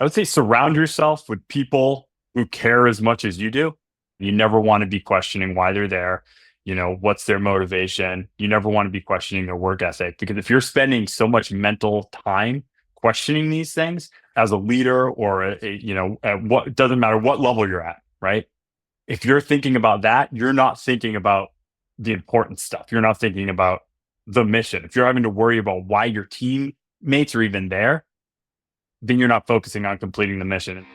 I would say surround yourself with people who care as much as you do. You never want to be questioning why they're there. What's their motivation? You never want to be questioning their work ethic, because if you're spending so much mental time questioning these things as a leader, or at what, doesn't matter what level you're at, right? If you're thinking about that, you're not thinking about the important stuff. You're not thinking about the mission. If you're having to worry about why your teammates are even there, then you're not focusing on completing the mission.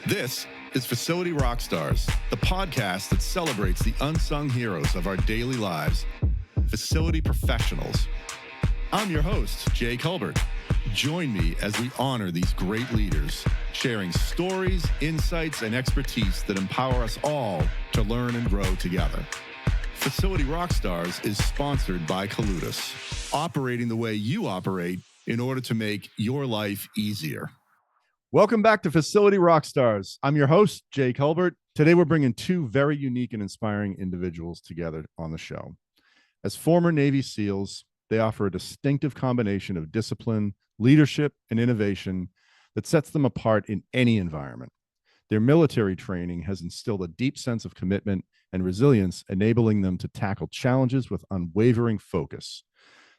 This is Facility Rockstars, the podcast that celebrates the unsung heroes of our daily lives, facility professionals. I'm your host, Jay Culbert. Join me as we honor these great leaders, sharing stories, insights, and expertise that empower us all to learn and grow together. Facility Rockstars is sponsored by Coludus, operating the way you operate in order to make your life easier. Welcome back to Facility Rockstars. I'm your host, Jay Culbert. Today, we're bringing two very unique and inspiring individuals together on the show. As former Navy SEALs, they offer a distinctive combination of discipline, leadership, and innovation that sets them apart in any environment. Their military training has instilled a deep sense of commitment and resilience, enabling them to tackle challenges with unwavering focus.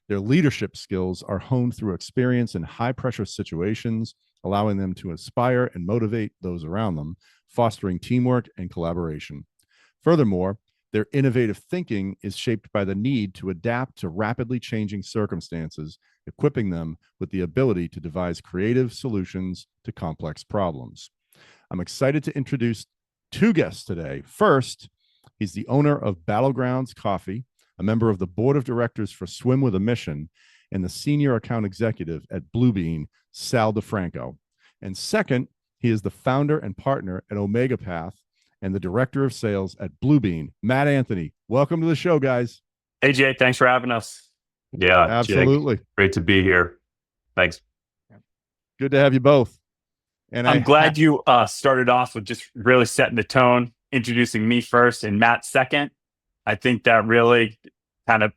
Their leadership skills are honed through experience in high-pressure situations, allowing them to inspire and motivate those around them, fostering teamwork and collaboration. Furthermore, their innovative thinking is shaped by the need to adapt to rapidly changing circumstances, equipping them with the ability to devise creative solutions to complex problems. I'm excited to introduce two guests today. First, he's the owner of Battlegrounds Coffee, a member of the board of directors for Swim with a Mission, and the senior account executive at BlueBean, Sal DeFranco. And second, he is the founder and partner at Omega Path and the director of sales at BlueBean, Matt Anthony. Welcome to the show, guys. Hey, Jay, thanks for having us. Yeah, absolutely. Jake, great to be here. Thanks. Good to have you both. And I'm glad you started off with just really setting the tone, introducing me first and Matt second. I think that really kind of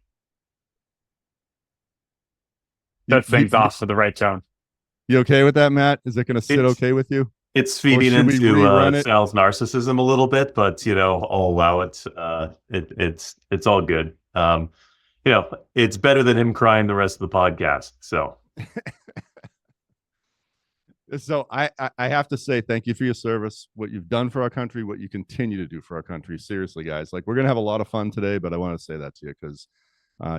set things off for the right tone. You okay with that, Matt? Is it going to sit okay with you? It's feeding into Sal's narcissism a little bit, but I'll allow it. It's all good. It's better than him crying the rest of the podcast. So I have to say thank you for your service, what you've done for our country, what you continue to do for our country. Seriously, guys, we're gonna have a lot of fun today, but I want to say that to you because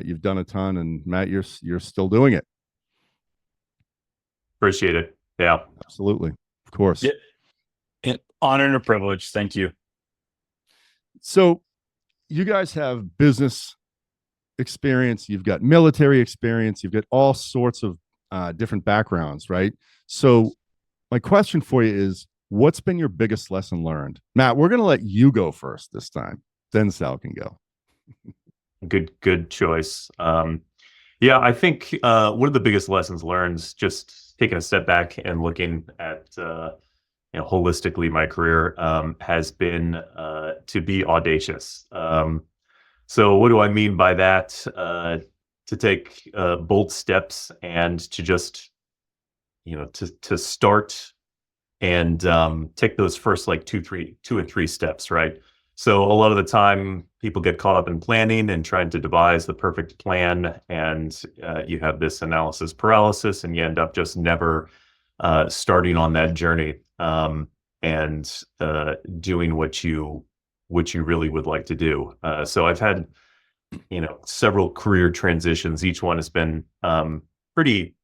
you've done a ton, and Matt, you're still doing it. Appreciate it. Yeah, absolutely, of course. Yeah. Honor and a privilege. Thank you. So, you guys have business experience, you've got military experience, you've got all sorts of different backgrounds, right? So my question for you is, what's been your biggest lesson learned? Matt, we're going to let you go first this time. Then Sal can go. Good choice. Yeah, I think one of the biggest lessons learned, just taking a step back and looking at holistically my career, has been to be audacious. So what do I mean by that? To take bold steps and to just to start and take those first two and three steps, right? So a lot of the time people get caught up in planning and trying to devise the perfect plan, and you have this analysis paralysis, and you end up just never starting on that journey and doing what you really would like to do. So I've had several career transitions. Each one has been pretty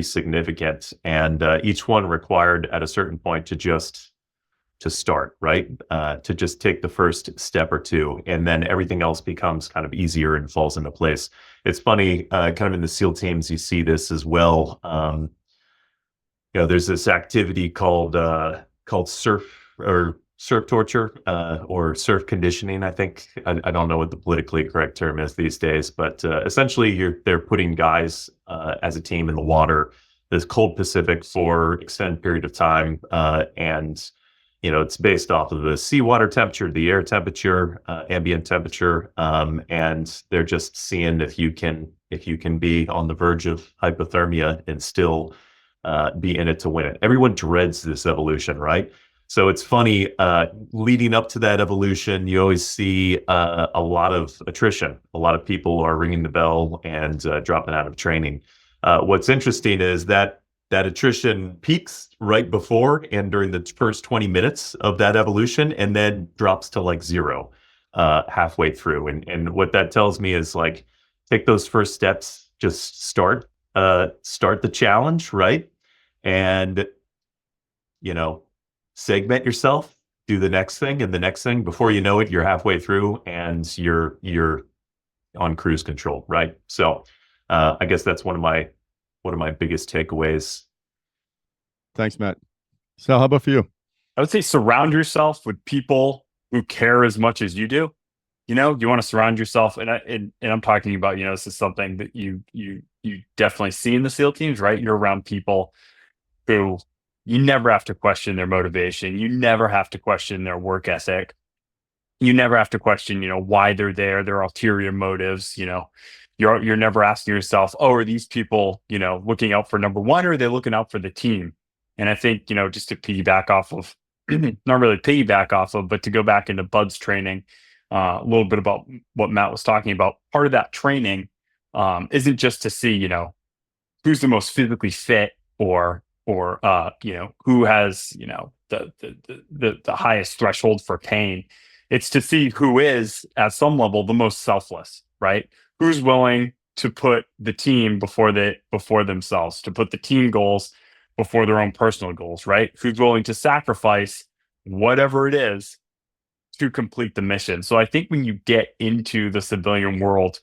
significant, and each one required at a certain point to start, right? To just take the first step or two, and then everything else becomes kind of easier and falls into place. It's funny, kind of in the SEAL teams, you see this as well. There's this activity called surf torture, or surf conditioning, I think. I don't know what the politically correct term is these days, but essentially they're putting guys as a team in the water, this cold Pacific, for extended period of time, and it's based off of the seawater temperature, the air temperature, ambient temperature, and they're just seeing if you can be on the verge of hypothermia and still be in it to win it. Everyone dreads this evolution, right? So it's funny, leading up to that evolution, you always see a lot of attrition. A lot of people are ringing the bell and dropping out of training. What's interesting is that attrition peaks right before and during the first 20 minutes of that evolution, and then drops to like zero halfway through. And what that tells me is like, take those first steps, just start the challenge, right? And, segment yourself, do the next thing and the next thing. Before you know it, you're halfway through and you're on cruise control, right? So I guess that's one of my biggest takeaways. Thanks, Matt. Sal, how about for you? I would say surround yourself with people who care as much as you do. You want to surround yourself, and I'm talking about, this is something that you definitely see in the SEAL teams, right? You're around people who you never have to question their motivation. You never have to question their work ethic. You never have to question, why they're there, their ulterior motives. You're never asking yourself, oh, are these people, looking out for number one, or are they looking out for the team? And I think, just to piggyback off of, not really piggyback off of, but to go back into Bud's training, a little bit about what Matt was talking about. Part of that training isn't just to see, who's the most physically fit or who has, the highest threshold for pain. It's to see who is at some level the most selfless, right? Who's willing to put the team before themselves, to put the team goals before their own personal goals, right? Who's willing to sacrifice whatever it is to complete the mission. So I think when you get into the civilian world,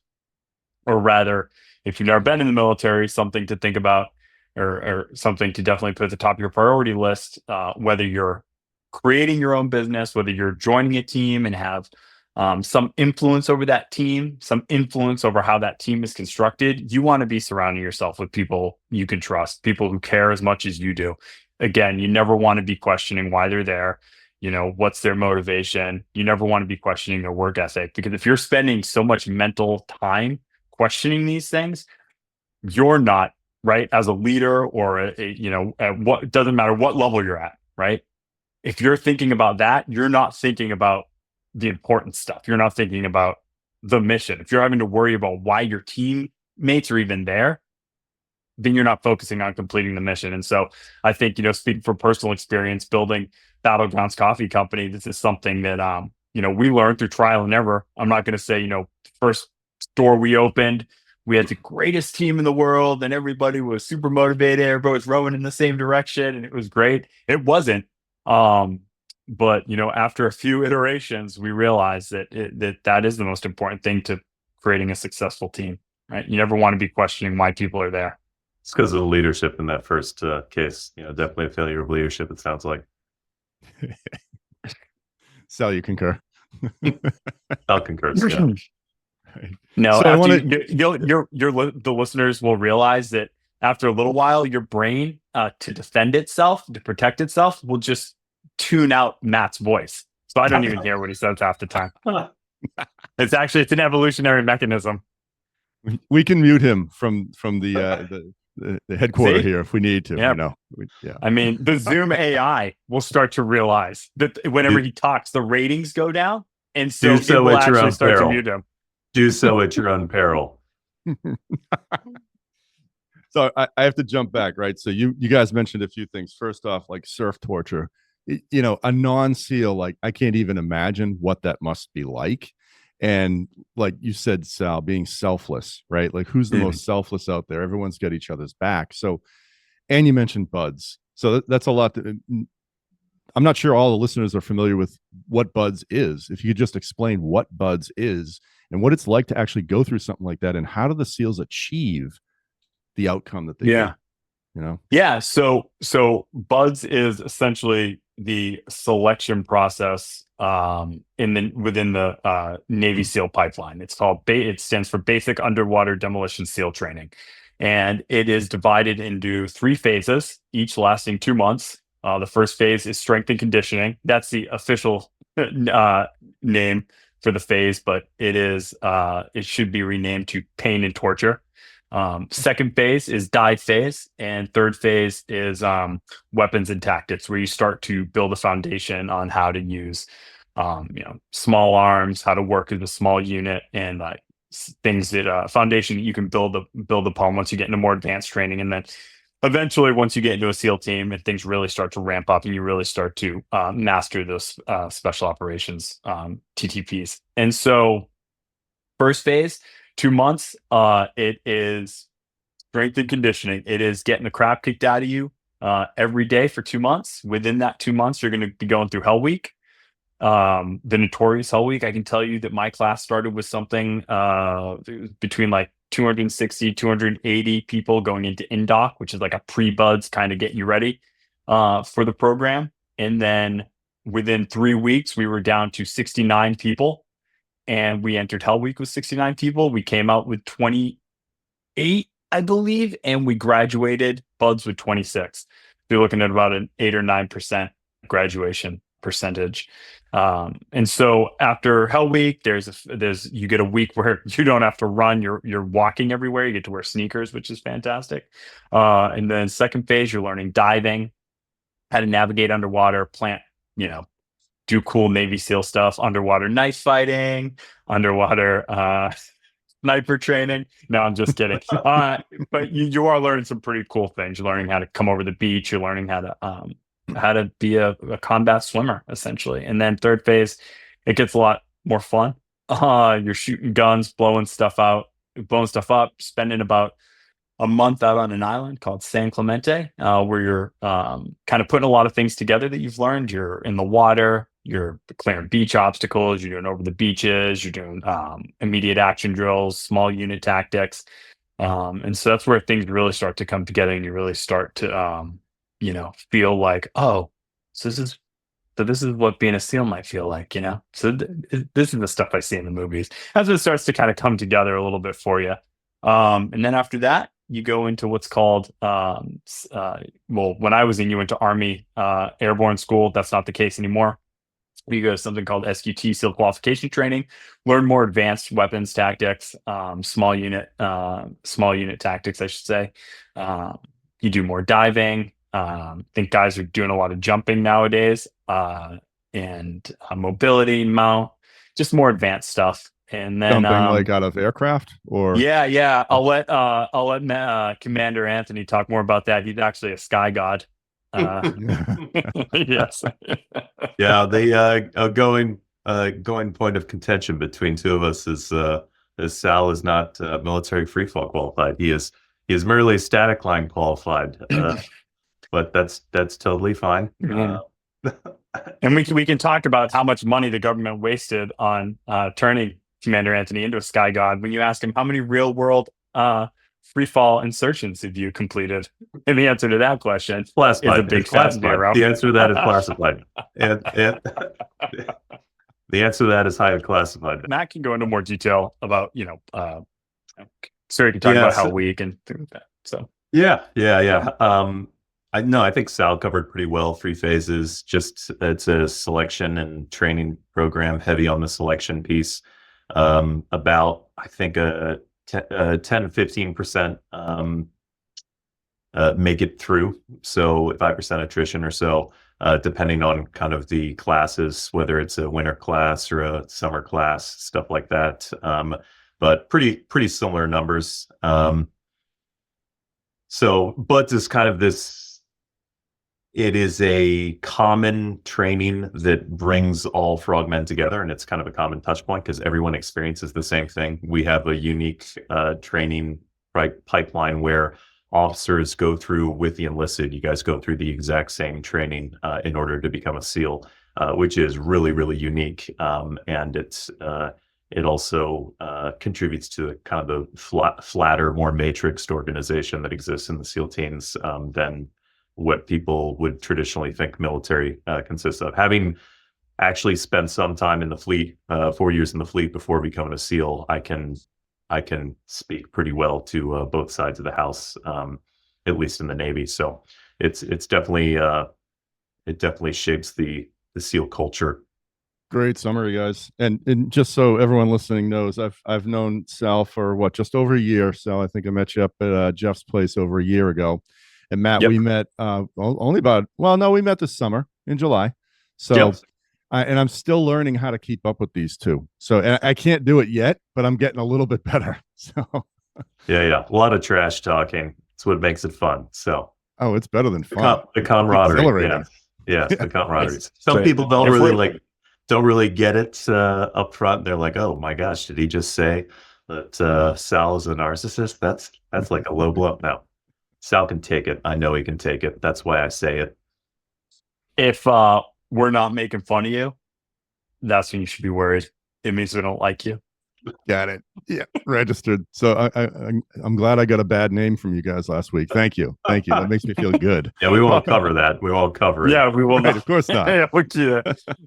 or rather, if you've never been in the military, something to think about, or something to definitely put at the top of your priority list, whether you're creating your own business, whether you're joining a team and have some influence over that team, some influence over how that team is constructed, you want to be surrounding yourself with people you can trust, people who care as much as you do. Again, you never want to be questioning why they're there. What's their motivation? You never want to be questioning their work ethic, because if you're spending so much mental time questioning these things, you're not right as a leader, or at what, doesn't matter what level you're at, right? If you're thinking about that, you're not thinking about the important stuff. You're not thinking about the mission. If you're having to worry about why your teammates are even there, then you're not focusing on completing the mission. And so I think, speaking from personal experience, building Battlegrounds Coffee Company, this is something that, we learned through trial and error. I'm not going to say, first store we opened, we had the greatest team in the world and everybody was super motivated. Everybody was rowing in the same direction and it was great. It wasn't. But, after a few iterations, we realized that is the most important thing to creating a successful team, right? You never want to be questioning why people are there. It's because of the leadership in that first case. Definitely a failure of leadership, it sounds like. Sal, you concur? I'll concur. Yeah. No, So the listeners will realize that after a little while, your brain, to defend itself, to protect itself, will just tune out Matt's voice. So I don't even hear what he says half the time. It's an evolutionary mechanism. We can mute him from the headquarters here if we need to. Yeah. I mean, the Zoom AI will start to realize that whenever he talks, the ratings go down, and so it will actually start to mute him. Do so at your own peril. So I have to jump back, right? So you guys mentioned a few things. First off, like surf torture. A non-SEAL, like I can't even imagine what that must be like. And like you said, Sal, being selfless, right? Like who's the most selfless out there? Everyone's got each other's back. So, and you mentioned buds. So that's a lot. I'm not sure all the listeners are familiar with what buds is. If you could just explain what buds is and what it's like to actually go through something like that, and how do the SEALs achieve the outcome that they get, Yeah. So buds is essentially the selection process within the Navy SEAL pipeline. It stands for Basic Underwater Demolition SEAL Training, and it is divided into 3 phases, each lasting 2 months. The first phase is strength and conditioning. That's the official name for the phase, but it should be renamed to pain and torture. Second phase is dive phase, and third phase is weapons and tactics, where you start to build a foundation on how to use small arms, how to work as a small unit, and things that foundation that you can build upon once you get into more advanced training. And then eventually, once you get into a SEAL team and things really start to ramp up and you really start to master those special operations TTPs. And so first phase, 2 months, it is strength and conditioning. It is getting the crap kicked out of you every day for 2 months. Within that 2 months, you're going to be going through Hell Week, the notorious Hell Week. I can tell you that my class started with something between like 260, 280 people going into INDOC, which is like a pre-buds kind of getting you ready for the program. And then within 3 weeks, we were down to 69 people. And we entered Hell Week with 69 people. We came out with 28, I believe, and we graduated buds with 26. So you're looking at about an 8 or 9% graduation percentage. And so after Hell Week, you get a week where you don't have to run. You're walking everywhere. You get to wear sneakers, which is fantastic. And then second phase, you're learning diving, how to navigate underwater, plant, do cool Navy SEAL stuff, underwater knife fighting, underwater sniper training. No, I'm just kidding. But you are learning some pretty cool things. You're learning how to come over the beach. You're learning how to be a combat swimmer, essentially. And then third phase, it gets a lot more fun. You're shooting guns, blowing stuff up, spending about a month out on an island called San Clemente, where you're kind of putting a lot of things together that you've learned. You're in the water, you're clearing beach obstacles, you're doing over the beaches, you're doing immediate action drills, small unit tactics. And so that's where things really start to come together, and you really start to, feel like, oh, so this is what being a SEAL might feel like, So this is the stuff I see in the movies. As it starts to kind of come together a little bit for you. And then after that, you go into what's called, when I was in, you went to Army Airborne School. That's not the case anymore. You go to something called SQT, SEAL Qualification Training, learn more advanced weapons tactics, small unit tactics, I should say. You do more diving. I think guys are doing a lot of jumping nowadays, and mobility, mount, just more advanced stuff. And then jumping like out of aircraft, or yeah. I'll let Commander Anthony talk more about that. He's actually a sky god. Yes. Yeah, the going point of contention between two of us is Sal is not military free fall qualified. He is merely static line qualified. But that's totally fine. And we can talk about how much money the government wasted on turning Commander Anthony into a sky god. When you ask him how many real world free fall insertions have you completed, and the answer to that question classified. Is a big fat zero. The answer to that is classified. and the answer to that is highly classified. Matt can go into more detail about so you can talk about how weak and things like that. So yeah. I think Sal covered pretty well 3 phases. Just it's a selection and training program, heavy on the selection piece. About, I think, 10 to 15% make it through. So 5% attrition or so, depending on kind of the classes, whether it's a winter class or a summer class, stuff like that. But pretty similar numbers. So BUDS is kind of this. It is a common training that brings all frogmen together, and it's kind of a common touch point because everyone experiences the same thing. We have a unique training pipeline where officers go through with the enlisted. You guys go through the exact same training in order to become a SEAL, which is really, really unique. And it also contributes to kind of the flatter, more matrixed organization that exists in the SEAL teams than what people would traditionally think military consists of. Having actually spent some time in the fleet, 4 years in the fleet before becoming a SEAL, I can speak pretty well to both sides of the house, at least in the Navy. So it's definitely it definitely shapes the SEAL culture Great summary, guys. And just so everyone listening knows, I've known Sal for just over a year. Sal, I think I met you up at Jeff's place over a year ago. And Matt, Yep. we met only about, well, no, we met this summer in July. So Yep. and I'm still learning how to keep up with these two. So and I can't do it yet, but I'm getting a little bit better. So Yeah. A lot of trash talking. That's what makes it fun. So oh, it's better than fun. the camaraderie. Exhilarating. Yeah. The camaraderie. So Some people don't if really we're- don't really get it up front. They're like, oh my gosh, did he just say that Sal is a narcissist? That's like a low blow. No, Sal can take it. I know he can take it. That's why I say it. If we're not making fun of you, that's when you should be worried. It means we don't like you. Got it. Yeah, registered. So I'm glad I got a bad name from you guys last week. Thank you. That makes me feel good. Yeah, we won't cover that. We won't cover it. Yeah, we will Right, not. of course not.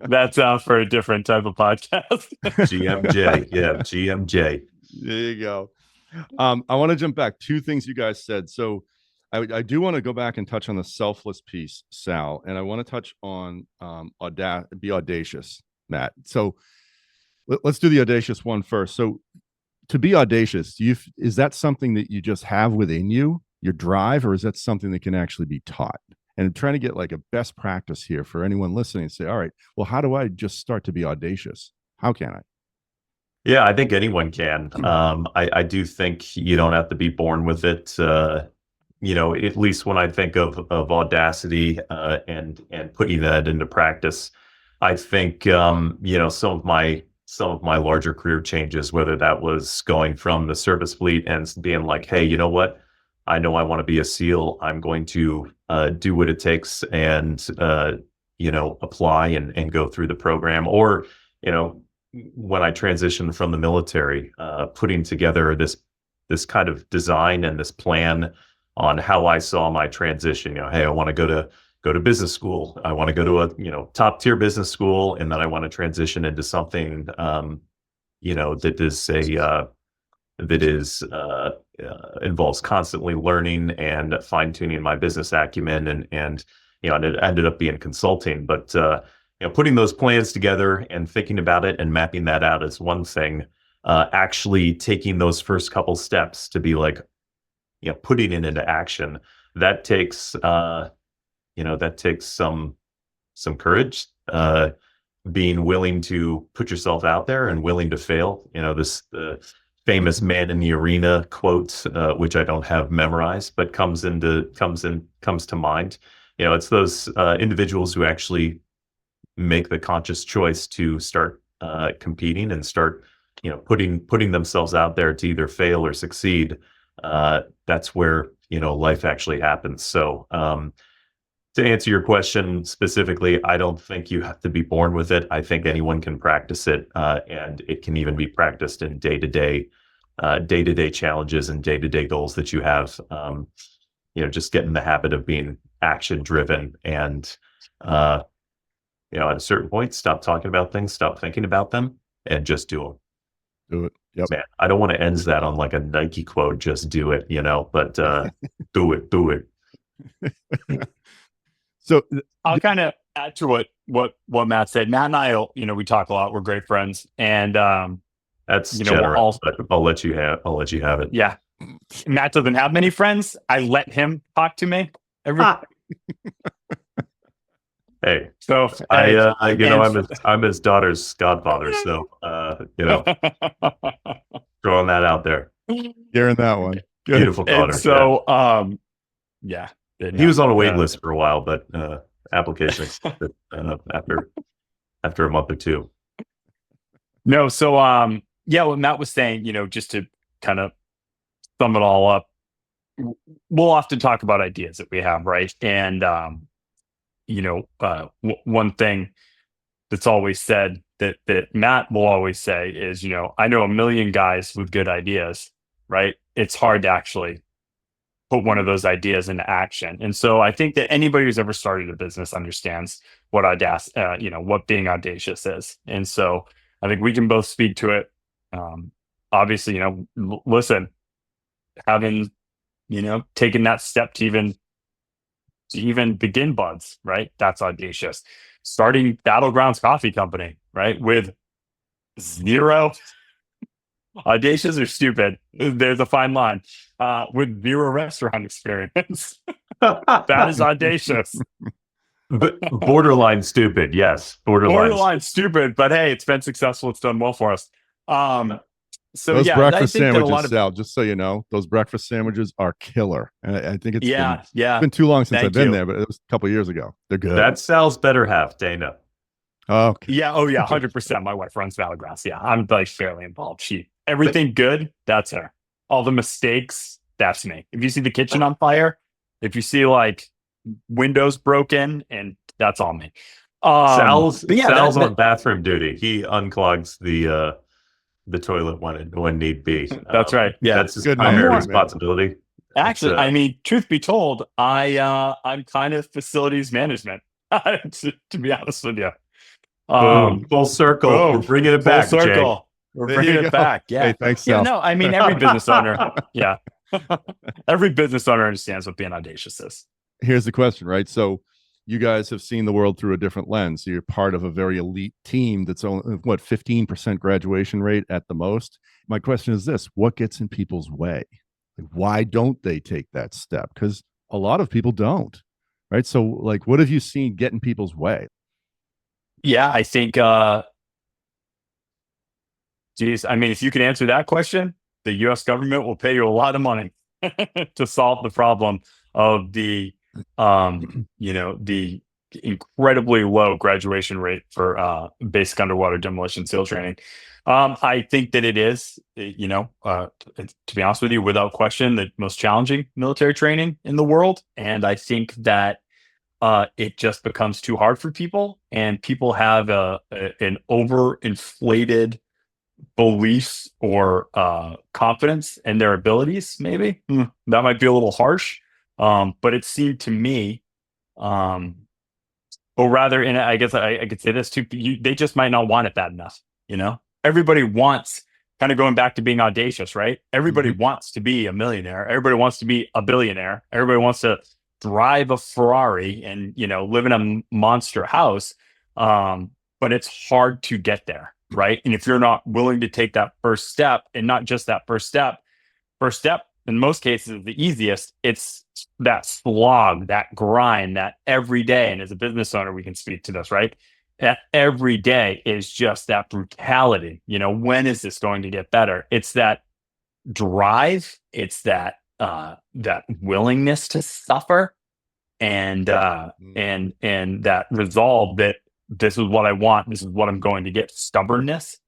That's for a different type of podcast. GMJ. Yeah, GMJ. There you go. I want to jump back. Two things you guys said. So I do want to go back and touch on the selfless piece, Sal, and I want to touch on be audacious, Matt. So let's do the audacious one first. So to be audacious, is that something that you just have within you, your drive, or is that something that can actually be taught? And I'm trying to get like a best practice here for anyone listening and say, all right, well, how do I just start to be audacious? How can I? Yeah, I think anyone can. I do think you don't have to be born with it. At least when I think of audacity and putting that into practice, I think some of my larger career changes, whether that was going from the service fleet and being like, hey, you know what? I know I want to be a SEAL. I'm going to do what it takes and apply and go through the program. Or, when I transitioned from the military, putting together this kind of design and this plan on how I saw my transition. Hey, I want to go to business school. I want to go to a top tier business school, and then I want to transition into something that involves constantly learning and fine tuning my business acumen, and it ended up being consulting. But putting those plans together and thinking about it and mapping that out is one thing. Actually taking those first couple steps to be like, putting it into action, that takes some courage, being willing to put yourself out there and willing to fail. This famous man in the arena quote, which I don't have memorized, but comes to mind. It's those individuals who actually make the conscious choice to start competing and start putting themselves out there to either fail or succeed. That's where life actually happens. So to answer your question specifically, I don't think you have to be born with it. I think anyone can practice it, and it can even be practiced in day-to-day challenges and day-to-day goals that you have. Just get in the habit of being action-driven, and at a certain point, stop talking about things, stop thinking about them, and just do them. Do it. Yep. Man, I don't want to end that on like a Nike quote, just do it, but do it. So I'll kind of add to what Matt said. Matt and I, we talk a lot. We're great friends, and that's generous, but I'll let you have it. Yeah, Matt doesn't have many friends. I let him talk to me every. Hey, so I'm his daughter's godfather, so throwing that out there. Hearing that one, good. Beautiful daughter. So, yeah. He was on a wait list for a while, but application accepted after a month or two. No, so what Matt was saying, just to kind of sum it all up, we'll often talk about ideas that we have, right? And one thing that's always said that Matt will always say is, I know a million guys with good ideas, right? It's hard to actually put one of those ideas into action. And so I think that anybody who's ever started a business understands what what being audacious is. And so I think we can both speak to it. Obviously, listen, having, taken that step to even begin Buds, right? That's audacious. Starting Battlegrounds Coffee Company, right? With zero audacious or stupid. There's a fine line. With zero restaurant experience. That is audacious. Borderline stupid. Yes. Borderline stupid, but hey, it's been successful. It's done well for us. So those yeah, I breakfast think that a sandwiches, lot of Sal, just so you know, those breakfast sandwiches are killer. And I think it's yeah. been too long since Thank I've been you. there, but it was a couple of years ago. They're good. That's Sal's better half, Dana. Okay. Yeah. Oh yeah. 100%. My wife runs Valley Grass. Yeah. I'm like fairly involved. Everything good, that's her. All the mistakes, that's me. If you see the kitchen on fire, if you see like windows broken, and that's all me. Sal's Sal's on bathroom duty. He unclogs the toilet when need be. That's right. Yeah. That's his Good primary man. responsibility. Actually, I mean, truth be told, I'm kind of facilities management, to be honest with you. Boom. Full circle. Boom. We're bringing it Full back, circle. Jay. We're There bringing you it go. back. Yeah. Hey, thanks, Yeah, Sal. no, I mean, every business owner. Yeah. Every business owner understands what being audacious is. Here's the question, right? So you guys have seen the world through a different lens. So you're part of a very elite team that's only, what, 15% graduation rate at the most. My question is this: what gets in people's way? Like, why don't they take that step? Because a lot of people don't, right? So, like, what have you seen get in people's way? Yeah, I think, geez, I mean, if you can answer that question, the US government will pay you a lot of money to solve the problem of the incredibly low graduation rate for basic underwater demolition SEAL training. I think that it is, to be honest with you, without question, the most challenging military training in the world. And I think that it just becomes too hard for people, and people have an overinflated beliefs or confidence in their abilities. Maybe that might be a little harsh, but it seemed to me, or rather, and I guess I could say this too, they just might not want it bad enough. Everybody wants, kind of going back to being audacious, right? Everybody wants to be a millionaire. Everybody wants to be a billionaire. Everybody wants to drive a Ferrari and live in a monster house, but it's hard to get there, right? And if you're not willing to take that first step, and not just that first step in most cases is the easiest. It's that slog, that grind, that every day. And as a business owner, we can speak to this, right? That every day is just that brutality. When is this going to get better? It's that drive. It's that willingness to suffer, and that resolve that this is what I want. This is what I'm going to get. Stubbornness,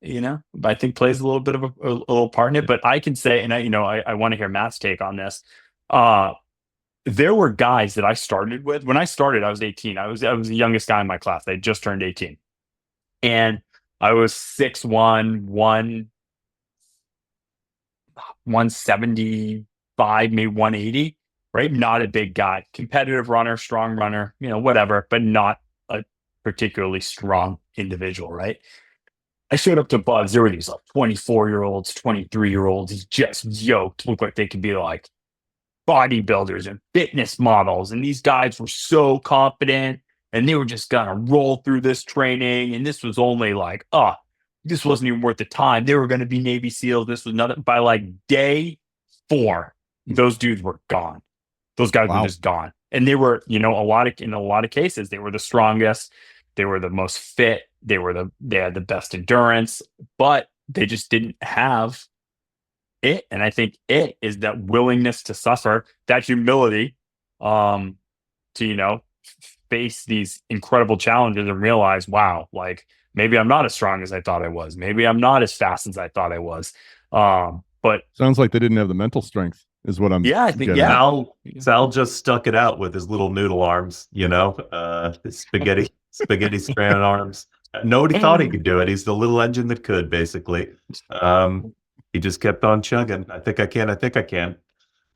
I think plays a little bit of a little part in it. But I can say, and I want to hear Matt's take on this. There were guys that I started with. When I started, I was 18. I was the youngest guy in my class. I just turned 18, and I was 6'1", 175, maybe 180, right? Not a big guy, competitive runner, strong runner, whatever, but not a particularly strong individual, right? I showed up to Buzz. There were these like 24-year-olds, 23-year-olds, just yoked, looked like they could be like bodybuilders and fitness models. And these guys were so confident, and they were just gonna roll through this training. And this was only like, this wasn't even worth the time. They were going to be Navy SEALs. This was nothing. By like day 4, those dudes were gone. Those guys were just gone. And they were, in a lot of cases, they were the strongest. They were the most fit. They had the best endurance, but they just didn't have it. And I think it is that willingness to suffer, that humility, to, face these incredible challenges and realize, wow, like, maybe I'm not as strong as I thought I was. Maybe I'm not as fast as I thought I was. But sounds like they didn't have the mental strength, is what I'm. I think Sal just stuck it out with his little noodle arms, his spaghetti strand arms. Nobody thought he could do it. He's the little engine that could, basically. He just kept on chugging. I think I can.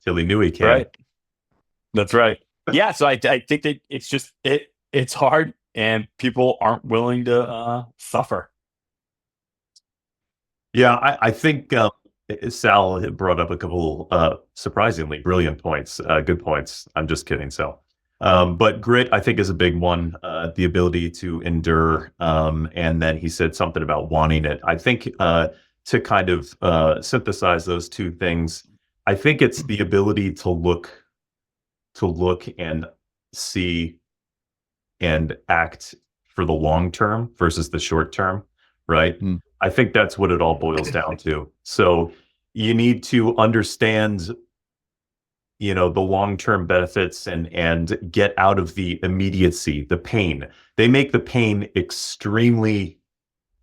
Till he knew he can. Right. That's right. Yeah. So I think that it's just it's hard, and people aren't willing to suffer. Yeah, I think Sal had brought up a couple surprisingly brilliant points, good points. I'm just kidding, Sal. But grit, I think, is a big one. The ability to endure, and then he said something about wanting it. I think to kind of synthesize those two things, I think it's the ability to look and see and act for the long term versus the short term, right? I think that's what it all boils down to. So you need to understand, the long-term benefits and get out of the immediacy, the pain. They make the pain extremely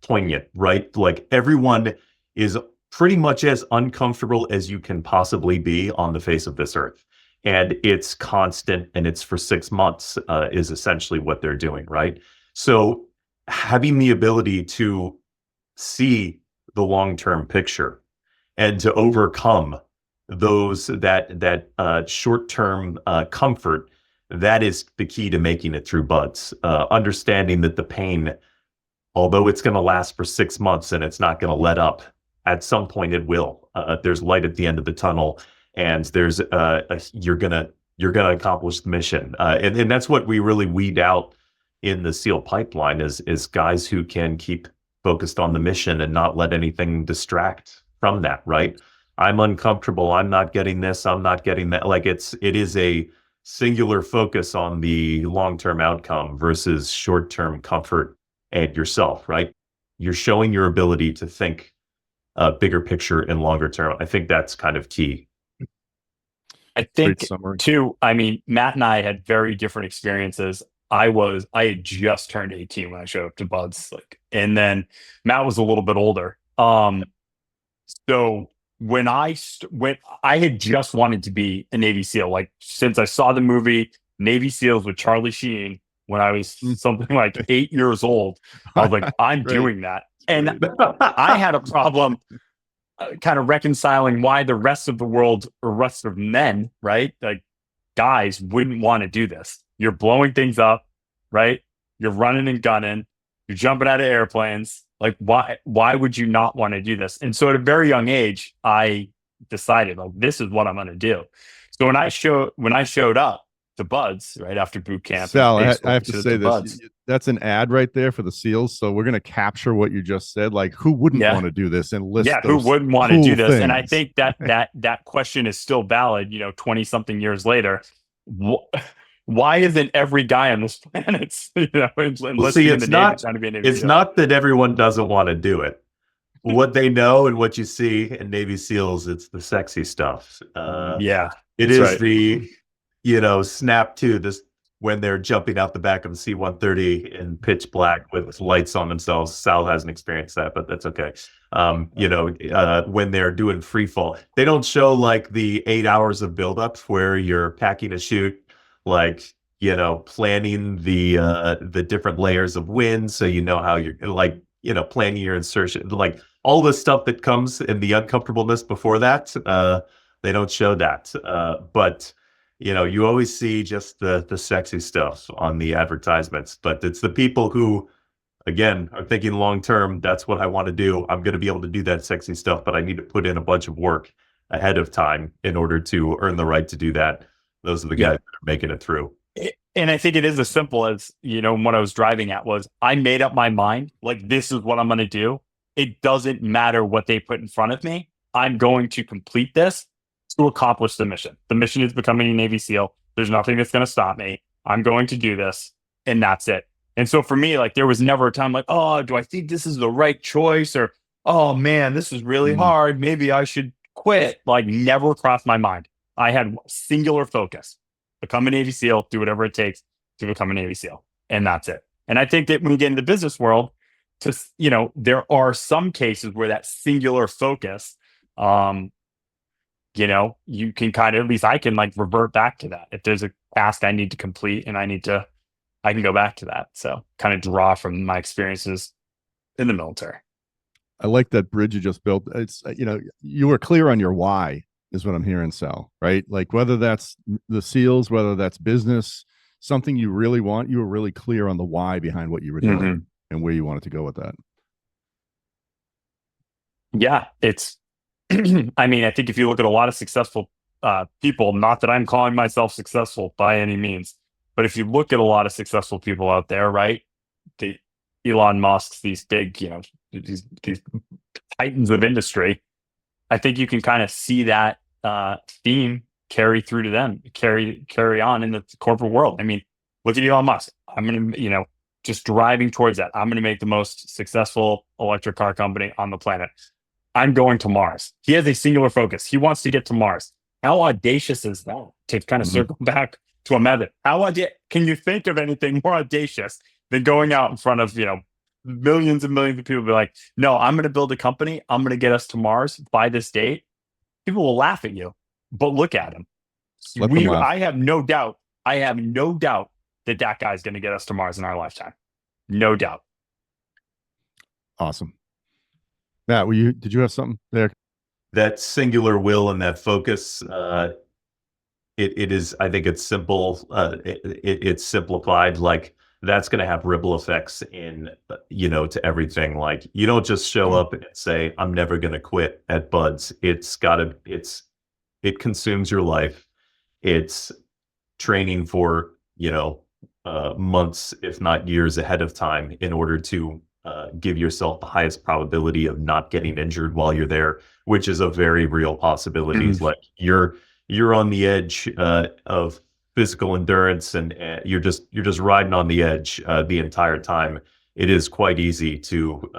poignant, right? Like everyone is pretty much as uncomfortable as you can possibly be on the face of this earth. And it's constant, and it's for 6 months is essentially what they're doing, right? So having the ability to see the long-term picture and to overcome that short-term comfort, that is the key to making it through buds. Understanding that the pain, although it's going to last for 6 months and it's not going to let up, at some point it will. There's light at the end of the tunnel, and there's you're gonna accomplish the mission, and that's what we really weed out in the SEAL pipeline is guys who can keep focused on the mission and not let anything distract from that. Right? I'm uncomfortable. I'm not getting this. I'm not getting that. Like it is a singular focus on the long-term outcome versus short-term comfort and yourself. Right? You're showing your ability to think bigger picture and longer term. I think that's kind of key. I think too, I mean, Matt and I had very different experiences. I had just turned 18 when I showed up to Buds, and then Matt was a little bit older. So when I had just wanted to be a Navy SEAL, like since I saw the movie Navy SEALs with Charlie Sheen when I was something like 8 years old, I was like, I'm doing that. And I had a problem kind of reconciling why the rest of the world, or rest of men, right? Like guys wouldn't want to do this. You're blowing things up, right? You're running and gunning. You're jumping out of airplanes. Like why would you not want to do this? And so at a very young age, I decided, like, this is what I'm going to do. So when I showed up to Buds right after boot camp, Sal, I have to say this. That's an ad right there for the SEALs. So we're going to capture what you just said. Like, who wouldn't want to do this and list? Yeah, who wouldn't want to do this? Things. And I think that question is still valid. 20 something years later. Why isn't every guy on this planet, it's not that everyone doesn't want to do it. What they know and what you see in Navy SEALs, it's the sexy stuff. It is right. The snap to this when they're jumping out the back of a C-130 in pitch black with lights on themselves. Sal hasn't experienced that, but that's okay. When they're doing free fall, they don't show like the 8 hours of buildup where you're packing a chute, like, planning the different layers of wind. So how you're planning your insertion, like all the stuff that comes in the uncomfortableness before that. They don't show that. But you always see just the sexy stuff on the advertisements, but it's the people who, again, are thinking long-term. That's what I want to do. I'm going to be able to do that sexy stuff, but I need to put in a bunch of work ahead of time in order to earn the right to do that. Those are the guys that are making it through. And I think it is as simple as, what I was driving at was I made up my mind, like, this is what I'm going to do. It doesn't matter what they put in front of me. I'm going to complete this to accomplish the mission. The mission is becoming a Navy SEAL. There's nothing that's going to stop me. I'm going to do this, and that's it. And so for me, like, there was never a time like, oh, do I think this is the right choice? Or, oh man, this is really hard. Maybe I should quit. Like, never crossed my mind. I had singular focus. Become a Navy SEAL, do whatever it takes to become a Navy SEAL. And that's it. And I think that when we get into the business world, there are some cases where that singular focus, you can kind of, at least I can, like, revert back to that. If there's a task I need to complete and I can go back to that. So kind of draw from my experiences in the military. I like that bridge you just built. It's, you were clear on your why is what I'm hearing, Sal, right? Like, whether that's the SEALs, whether that's business, something you really want, you were really clear on the why behind what you were doing and where you wanted to go with that. Yeah, it's, I mean, I think if you look at a lot of successful people, not that I'm calling myself successful by any means, But if you look at a lot of successful people out there, right, the Elon Musk's, these big, these titans of industry, I think you can kind of see that theme carry through to them, carry on in the corporate world. I mean, look at Elon Musk. I'm going to, just driving towards that. I'm going to make the most successful electric car company on the planet. I'm going to Mars. He has a singular focus. He wants to get to Mars. How audacious is that? To kind of circle back to a method. Can you think of anything more audacious than going out in front of, millions and millions of people, be like, no, I'm going to build a company. I'm going to get us to Mars by this date. People will laugh at you, but look at him. I have no doubt that guy's going to get us to Mars in our lifetime. No doubt. Awesome. Matt, did you have something there? That singular will and that focus, it is, I think it's simple. It's simplified. Like, that's going to have ripple effects in, to everything. Like, you don't just show up and say, I'm never going to quit at Buds. It consumes your life. It's training for, months, if not years ahead of time, in order to give yourself the highest probability of not getting injured while you're there, which is a very real possibility. Like, you're on the edge of physical endurance, and you're just riding on the edge the entire time. It is quite easy to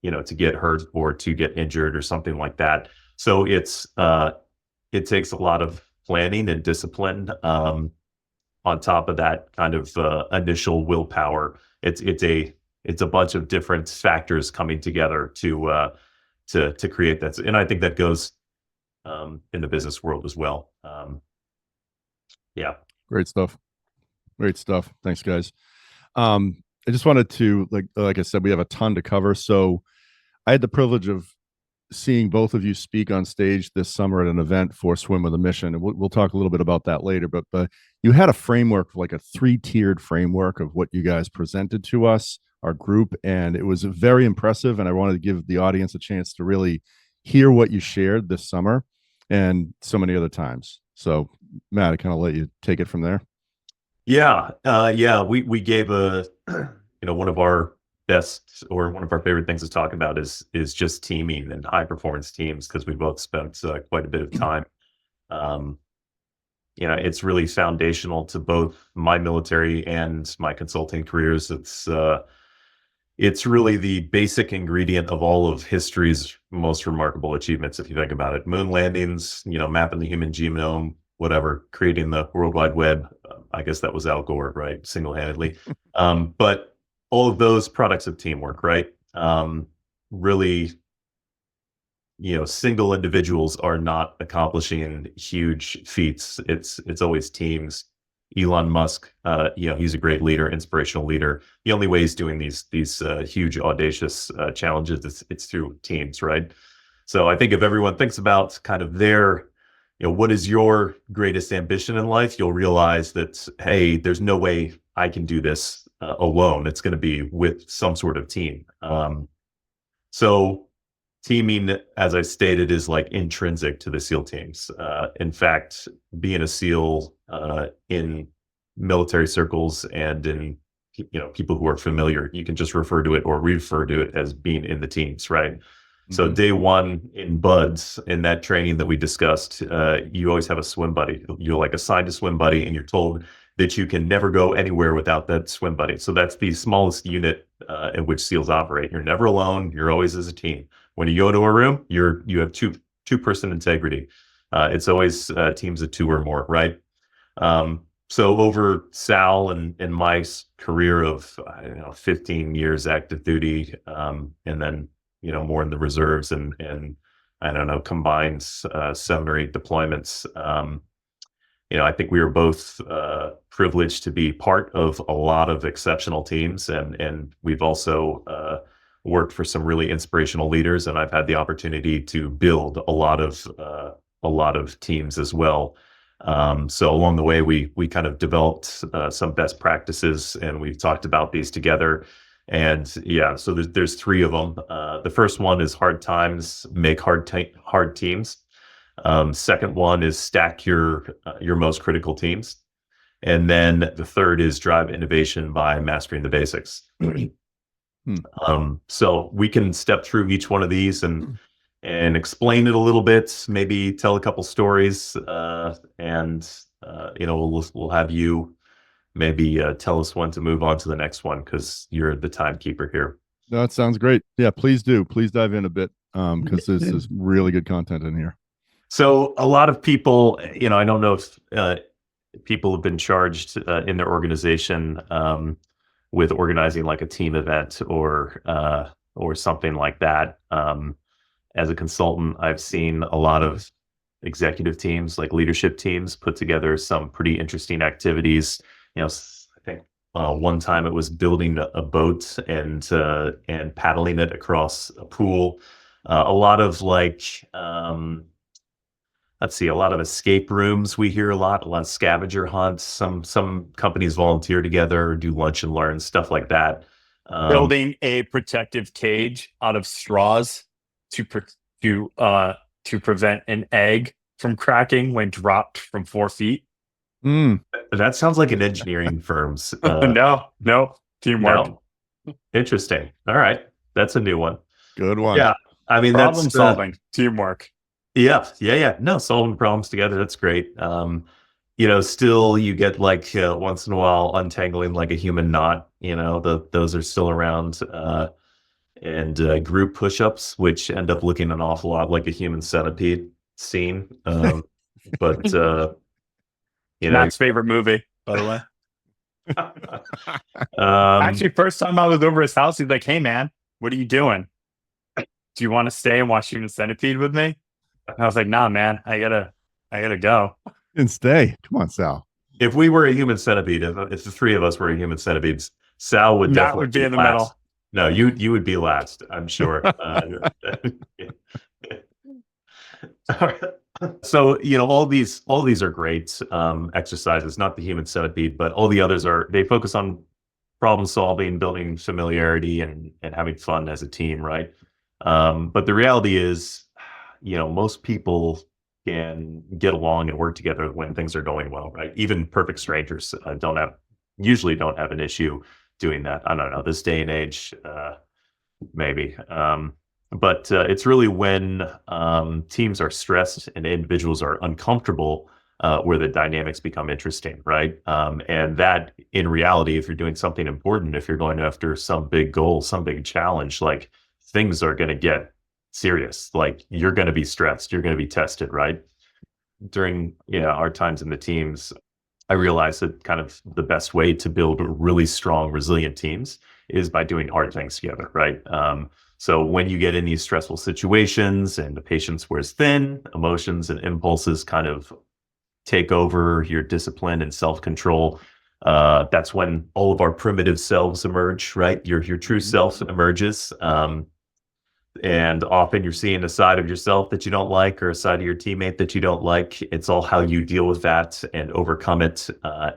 to get hurt or to get injured or something like that. So it takes a lot of planning and discipline. On top of that kind of initial willpower, it's a bunch of different factors coming together to create that. And I think that goes in the business world as well. Yeah. Great stuff. Thanks, guys. I just wanted to, like I said, we have a ton to cover. So I had the privilege of seeing both of you speak on stage this summer at an event for Swim with a Mission. And we'll talk a little bit about that later, but you had a framework, like a 3-tiered framework of what you guys presented to us, our group. And it was very impressive. And I wanted to give the audience a chance to really hear what you shared this summer and so many other times. So Matt, I kind of let you take it from there. Yeah. We gave one of our best, or one of our favorite things to talk about is just teaming and high performance teams, because we both spent quite a bit of time. It's really foundational to both my military and my consulting careers. It's really the basic ingredient of all of history's most remarkable achievements, if you think about it. Moon landings, mapping the human genome, whatever, creating the World Wide Web. I guess that was Al Gore, right? Single-handedly. But all of those products of teamwork, right? Really, single individuals are not accomplishing huge feats. It's always teams. Elon Musk, he's a great leader, inspirational leader. The only way he's doing these huge, audacious challenges, it's through teams, right? So I think if everyone thinks about kind of their, what is your greatest ambition in life, you'll realize that, hey, there's no way I can do this alone. It's going to be with some sort of team. So teaming, as I stated, is like intrinsic to the SEAL teams. In fact, being a SEAL in military circles and in people who are familiar, you can just refer to it or refer to it as being in the teams, right? So day one in Buds, in that training that we discussed, you always have a swim buddy. You're like assigned a swim buddy, and you're told that you can never go anywhere without that swim buddy. So that's the smallest unit in which SEALs operate. You're never alone. You're always as a team. When you go to a room, you have two-person integrity. It's always teams of 2 or more, right? So over Sal and my career of 15 years active duty, and then more in the reserves and I don't know, combined 7 or 8 deployments. I think we were both privileged to be part of a lot of exceptional teams, and we've also worked for some really inspirational leaders, and I've had the opportunity to build a lot of teams as well. So along the way, we kind of developed some best practices, and we've talked about these together. And yeah, so there's 3 of them. The first one is hard times make hard teams. Second one is stack your most critical teams. And then the third is drive innovation by mastering the basics. So we can step through each one of these and explain it a little bit, maybe tell a couple stories, and we'll have you maybe tell us when to move on to the next one, because you're the timekeeper here. No, that sounds great. Yeah, please do. Please dive in a bit, because this is really good content in here. So a lot of people, I don't know if people have been charged in their organization with organizing like a team event or something like that. As a consultant, I've seen a lot of executive teams, like leadership teams, put together some pretty interesting activities. I think one time it was building a boat and paddling it across a pool. A lot of a lot of escape rooms. We hear a lot of scavenger hunts. Some companies volunteer together or do lunch and learn, stuff like that. Building a protective cage out of straws to prevent an egg from cracking when dropped from 4 feet. That sounds like an engineering firm's. No, teamwork. No. Interesting. All right, that's a new one. Good one. Yeah, I mean, Problem that's solving, teamwork. Yeah. No, solving problems together. That's great. Still you get once in a while untangling like a human knot. Those are still around. And group push-ups, which end up looking an awful lot like a human centipede scene. But Matt's favorite movie, by the way. Actually, first time I was over his house, he's like, "Hey, man, what are you doing? Do you want to stay and watch Human Centipede with me?" And I was like, "Nah, man, I gotta go." And stay. Come on, Sal. If we were a human centipede, if the three of us were a human centipedes, Sal would Matt definitely would be in the last. middle. No, you would be last, I'm sure. So all these are great exercises, not the human centipede, but all the others they focus on problem solving, building familiarity, and having fun as a team, right? But the reality is, most people can get along and work together when things are going well, right? Even perfect strangers usually don't have an issue doing that. I don't know, this day and age, maybe. But it's really when teams are stressed and individuals are uncomfortable where the dynamics become interesting, right? And that, in reality, if you're doing something important, if you're going after some big goal, some big challenge, things are going to get serious. You're going to be stressed, you're going to be tested, right? During our times in the teams, I realized that kind of the best way to build really strong, resilient teams is by doing hard things together, right? So when you get in these stressful situations and the patience wears thin, emotions and impulses kind of take over your discipline and self-control. That's when all of our primitive selves emerge, right? Your true self emerges. And often you're seeing a side of yourself that you don't like, or a side of your teammate that you don't like. It's all how you deal with that and overcome it,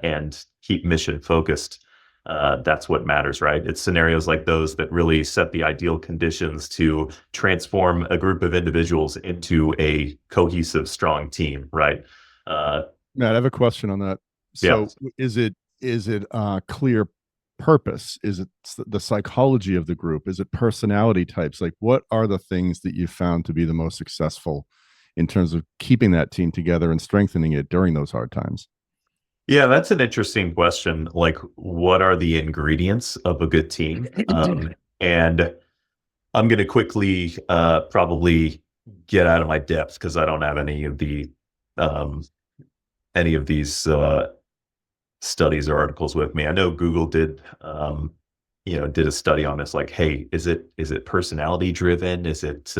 and keep mission focused. That's what matters, right? It's scenarios like those that really set the ideal conditions to transform a group of individuals into a cohesive, strong team, right? Matt, I have a question on that. So is it clear purpose? Is it the psychology of the group? Is it personality types? What are the things that you found to be the most successful in terms of keeping that team together and strengthening it during those hard times? Yeah, that's an interesting question. What are the ingredients of a good team? And I'm going to quickly probably get out of my depth, because I don't have any of these studies or articles with me. I know Google did a study on this. Hey, is it personality driven? Is it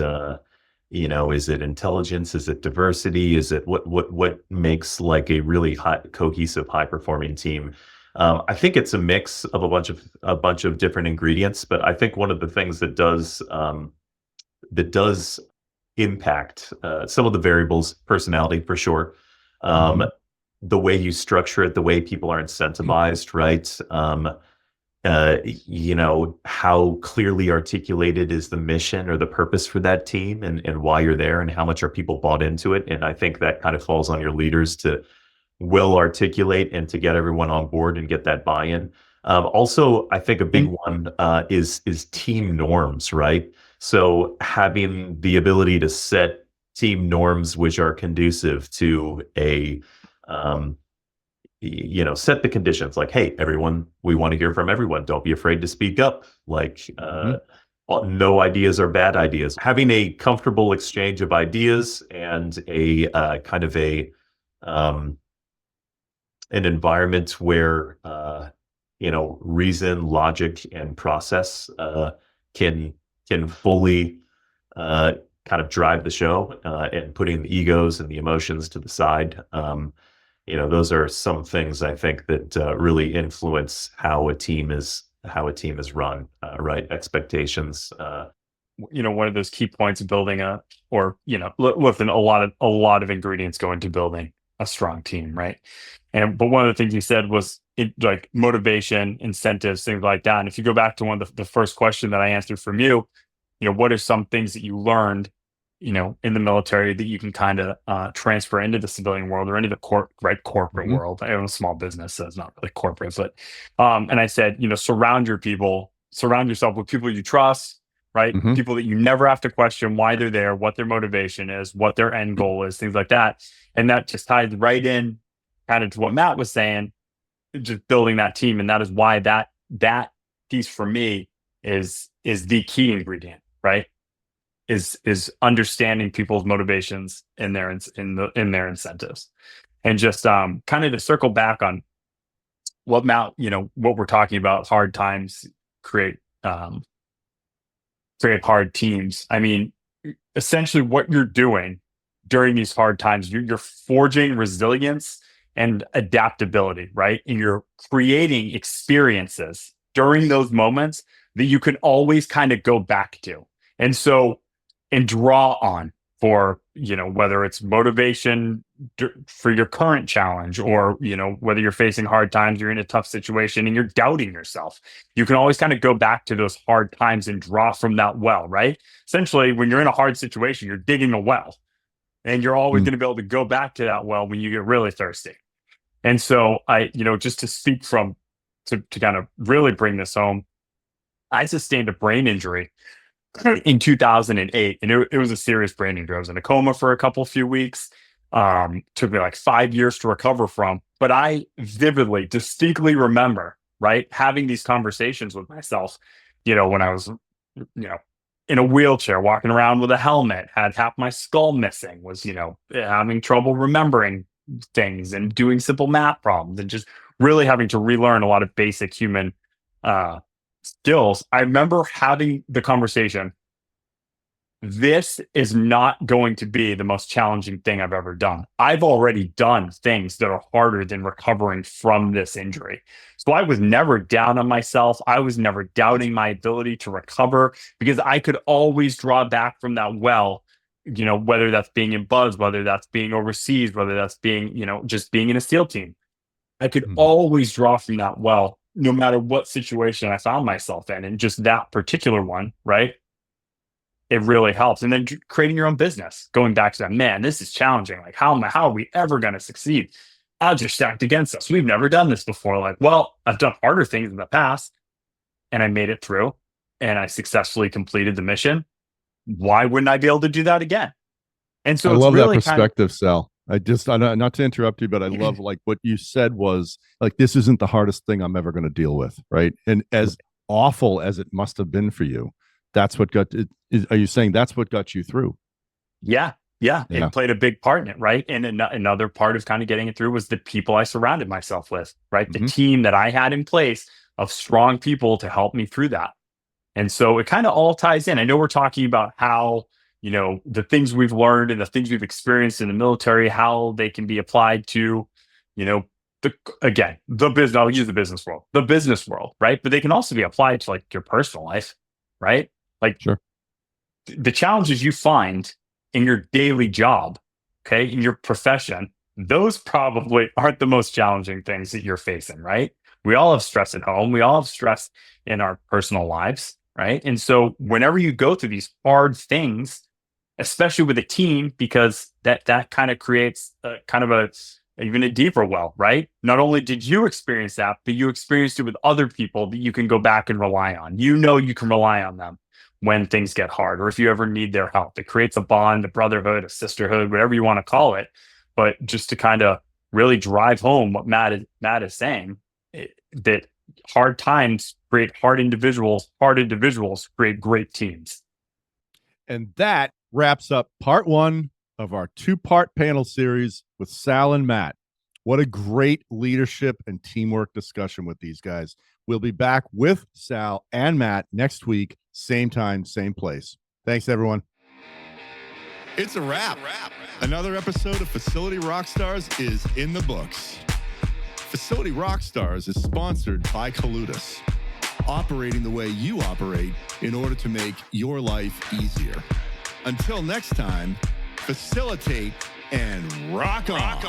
is it intelligence? Is it diversity? Is it what makes a really cohesive, high performing team? I think it's a mix of a bunch of different ingredients, but I think one of the things that does impact some of the variables, personality for sure. The way you structure it, the way people are incentivized, right? How clearly articulated is the mission or the purpose for that team, and why you're there, and how much are people bought into it. And I think that kind of falls on your leaders to well articulate and to get everyone on board and get that buy-in. Also, I think a big one is team norms, right? So having the ability to set team norms which are conducive to a set the conditions like, hey, everyone, we want to hear from everyone. Don't be afraid to speak up. Like, no ideas are bad ideas. Having a comfortable exchange of ideas and a kind of an environment where reason, logic, and process can fully kind of drive the show, and putting the egos and the emotions to the side. Those are some things I think that really influence how a team is run. Right, expectations. One of those key points of building listen, a lot of ingredients go into building a strong team, right? But one of the things you said was like motivation, incentives, things like that. And if you go back to one of the first question that I answered from you, what are some things that you learned, in the military that you can kind of transfer into the civilian world or into the corporate world? I own a small business, so it's not really corporate, but and I said, surround yourself with people you trust, right? People that you never have to question why they're there, what their motivation is, what their end goal is, things like that. And that just ties right in kind of to what Matt was saying, just building that team. And that is why that piece for me is the key ingredient, right? Is understanding people's motivations and their incentives. And just kind of to circle back on what Matt, what we're talking about, hard times create hard teams. I mean, essentially what you're doing during these hard times, you're forging resilience and adaptability, right? And you're creating experiences during those moments that you can always kind of go back to. And draw on for, whether it's motivation for your current challenge or, whether you're facing hard times, you're in a tough situation and you're doubting yourself. You can always kind of go back to those hard times and draw from that well, right? Essentially, when you're in a hard situation, you're digging a well and you're always going to be able to go back to that well when you get really thirsty. And so just to speak to kind of really bring this home, I sustained a brain injury in 2008, and it was a serious brain injury. I was in a coma for a few weeks. Took me like 5 years to recover from, but I distinctly remember, right, having these conversations with myself, when I was, in a wheelchair, walking around with a helmet, had half my skull missing, was, having trouble remembering things and doing simple math problems and just really having to relearn a lot of basic human skills. I remember having the conversation, this is not going to be the most challenging thing I've ever done. I've already done things that are harder than recovering from this injury. So I was never down on myself. I was never doubting my ability to recover because I could always draw back from that well, whether that's being in Buzz, whether that's being overseas, whether that's being, just being in a SEAL team. I could always draw from that well, no matter what situation I found myself in. And just that particular one, right? It really helps. And then creating your own business, going back to that, man, this is challenging. Like, how are we ever going to succeed? Odds are stacked against us. We've never done this before. Like, well, I've done harder things in the past and I made it through and I successfully completed the mission. Why wouldn't I be able to do that again? And so I it's love really that perspective, Sal. I not to interrupt you, but I love like what you said was like, this isn't the hardest thing I'm ever going to deal with. Right. And as awful as it must have been for you, that's what got it. Are you saying that's what got you through? Yeah. It played a big part in it, right? And another part of kind of getting it through was the people I surrounded myself with, right? The team that I had in place of strong people to help me through that. And so it kind of all ties in. I know we're talking about how, the things we've learned and the things we've experienced in the military, how they can be applied to, the business. I'll use the business world, right? But they can also be applied to like your personal life, right? Like, sure. The challenges you find in your daily job, okay, in your profession, those probably aren't the most challenging things that you're facing, right? We all have stress at home. We all have stress in our personal lives, right? And so whenever you go through these hard things, especially with a team, because that kind of creates a kind of even a deeper well, right? Not only did you experience that, but you experienced it with other people that you can go back and rely on. You know, you can rely on them when things get hard, or if you ever need their help. It creates a bond, a brotherhood, a sisterhood, whatever you want to call it. But just to kind of really drive home what Matt is saying, that hard times create hard individuals create great teams. And that wraps up part 1 of our 2-part panel series with Sal and Matt. What a great leadership and teamwork discussion with these guys. We'll be back with Sal and Matt next week, same time, same place. Thanks, everyone. It's a wrap. Another episode of Facility Rockstars is in the books. Facility Rockstars is sponsored by Colutus, operating the way you operate in order to make your life easier. Until next time, facilitate and rock on.